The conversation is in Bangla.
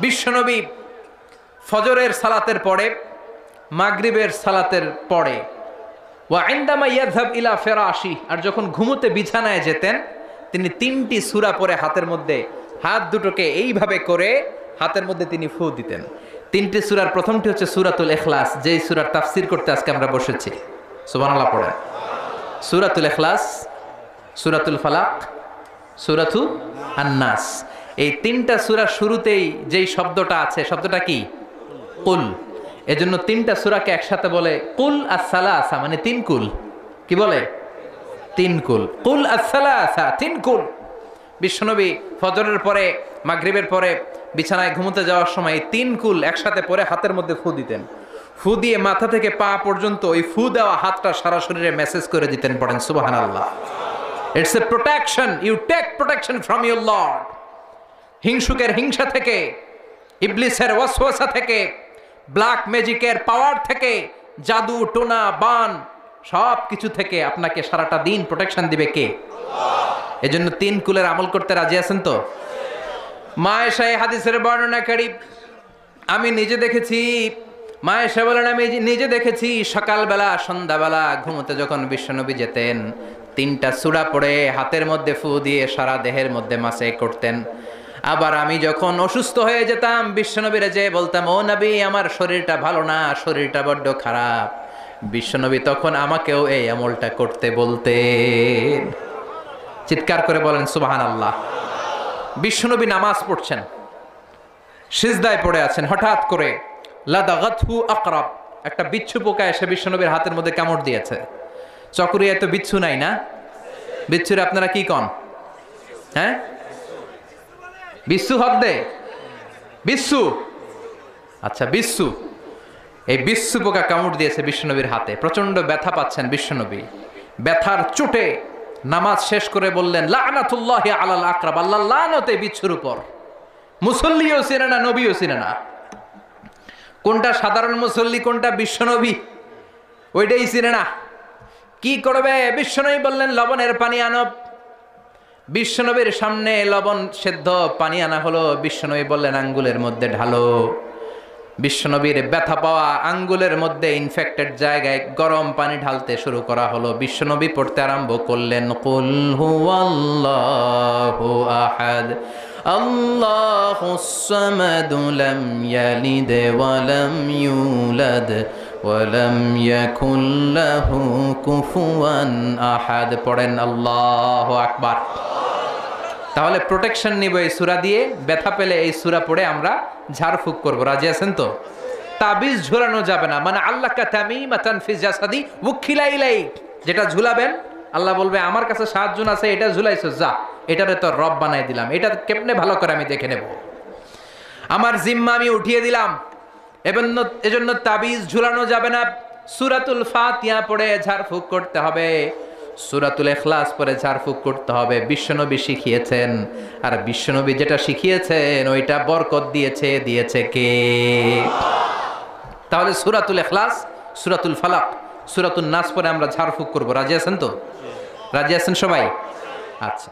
বিশ্বনবী ফজরের সালাতের পরে, মাগরিবের সালাতের পরে, ওয়া ইনদামা ইয়াযহাব ইলা ফিরাশি, আর যখন ঘুমোতে বিছানায় যেতেন তিনি 3টি সূরা পরে হাতের মধ্যে হাত দুটোকে এইভাবে করে হাতের মধ্যে তিনি ফু দিতেন। 3টি সূরার প্রথমটি হচ্ছে সূরাতুল ইখলাস, যেই সূরার তাফসীর করতে আজকে আমরা বসেছি। সুবহানাল্লাহ পড়েন। সূরাতুল ইখলাস, সূরাতুল ফালাক, সূরাতু আন-নাস। এই 3টা সূরার শুরুতেই যেই শব্দটা আছে, শব্দটা কি? কুল। এজন্য 3টা সূরাকে একসাথে বলে কুল আস-সালাসা, মানে 3 কুল। কি বলে? 3 কুল। কুল আস-সালাসা, 3 কুল। বিশ্বনবী ফজরের পরে, মাগরিবের পরে বিছানায় ঘুমোতে যাওয়ার সময় এই 3 কুল একসাথে পরে হাতের মধ্যে ফু দিতেন। ফু দিয়ে মাথা থেকে পা পর্যন্ত ওই ফু দেওয়া হাতটা সারা শরীরে মেসেজ করে দিতেন। পড়েন সুবহানাল্লাহ। It's a protection, you take protection from your lord. হিংসুকের হিংসা থেকে, ইবলিসের ওয়াসওয়াসা থেকে, ব্ল্যাক ম্যাজিকের পাওয়ার থেকে, জাদু টোনা বান সব কিছু থেকে আপনাকে সারাটা দিন প্রোটেকশন দিবে কে? আল্লাহ। এজন্য 3 কুলের আমল করতে রাজি আছেন তো? মা আয়েশা এই হাদিসের বর্ণনাকারী, আমি নিজে দেখেছি, মা আয়েশা বলেন আমি নিজে দেখেছি সকালবেলা সন্ধ্যাবেলা ঘুমোতে যখন বিশ্বনবী যেতেন 3টা সূরা পড়ে হাতের মধ্যে ফু দিয়ে সারা দেহের মধ্যে মাসে করতেন। আবার আমি যখন অসুস্থ হয়ে যেতাম বিশ্বনবীরে যে বলতাম, ও নবী আমার শরীরটা ভালো না, শরীরটা বড্ড খারাপ, বিশ্বনবী তখন আমাকেও এই আমলটা করতে বলতেন। চিৎকার করে বলেন সুবহানাল্লাহ। বিশ্বনবী নামাজ পড়ছেন, সিজদায় পড়ে আছেন, হঠাৎ করে লাদাগাতহু আকরাব, একটা বিচ্ছু পোকা এসে বিশ্বনবীর হাতের মধ্যে কামড় দিয়েছে। চকরিয়ায় তো বিচ্ছু নাই না? বিচ্ছুরে আপনারা কি কন? হ্যাঁ, বিচ্ছু হক দে, বিচ্ছু। আচ্ছা, বিচ্ছু। এই বিচ্ছু পোকা কামড় দিয়েছে বিশ্বনবীর হাতে, প্রচন্ড ব্যথা পাচ্ছেন বিশ্বনবী। ব্যথার চোটে নামাজ শেষ করে বললেন, লানাতুল্লাহি আলাল আকরাব, আল্লাহর লানত এই বিচ্ছুর উপর। মুসল্লিও চিনে না, নবীও চিনে না, কোনটা সাধারণ মুসল্লি কোনটা বিশ্বনবী ওইটাই চিনে না। কি করবে? বিশ্বনবী বললেন লবণের পানি আনো। বিশ্বনবীর সামনে লবণ সেদ্ধ পানি আনা হলো। বিশ্বনবী বললেন আঙ্গুলের মধ্যে ঢালো। বিশ্বনবীর ব্যথা পাওয়া আঙ্গুলের মধ্যে ইনফেক্টেড জায়গায় গরম পানি ঢালতে শুরু করা হলো। বিশ্বনবী পড়তে আরম্ভ করলেন, কুল হুয়াল্লাহু আহাদ আল্লাহুস সামাদ লাম ইয়ালিদ ওয়া লাম ইউলাদ ওয়া লাম ইয়াকুল লাহু কুফুয়ান আহাদ। পড়েন আল্লাহু আকবার। তাহলে প্রোটেকশন নিব এই সূরা দিয়ে। ব্যথা পেলে এই সূরা পড়ে আমরা ঝাড়ফুঁক করব। রাজি আছেন তো? তাবিজ ঝুলানো যাবে না। মানে আল্লাহ কা তামিমাতান ফি জাসাদি ওয়াখিলা ইলাইক, যেটা ঝুলাবেন আল্লাহ বলবে আমার কাছে 7 জন আছে, এটা ঝুলাইছো, যা এটারে তো রব বানাই দিলাম, এটা কেমনে ভালো করে আমি দেখে নেব, আমার জিম্মা আমি উঠিয়ে দিলাম। এজন্য তাবিজ ঝুলানো যাবে না। সূরাতুল ফাতিহা পড়ে ঝাড়ফুঁক করতে হবে, সূরাতুল ইখলাস পড়ে ঝাড়ফুঁক করতে হবে। বিশ্বনবী শিখিয়েছেন, আর বিশ্বনবী যেটা শিখিয়েছেন ওইটা বরকত দিয়েছে কে? তাহলে সূরাতুল ইখলাস, সূরাতুল ফালাক, সূরাতুন নাস পড়ে আমরা ঝাড়ফুঁক করব। রাজি আছেন তো? রাজি আছেন সবাই? আচ্ছা।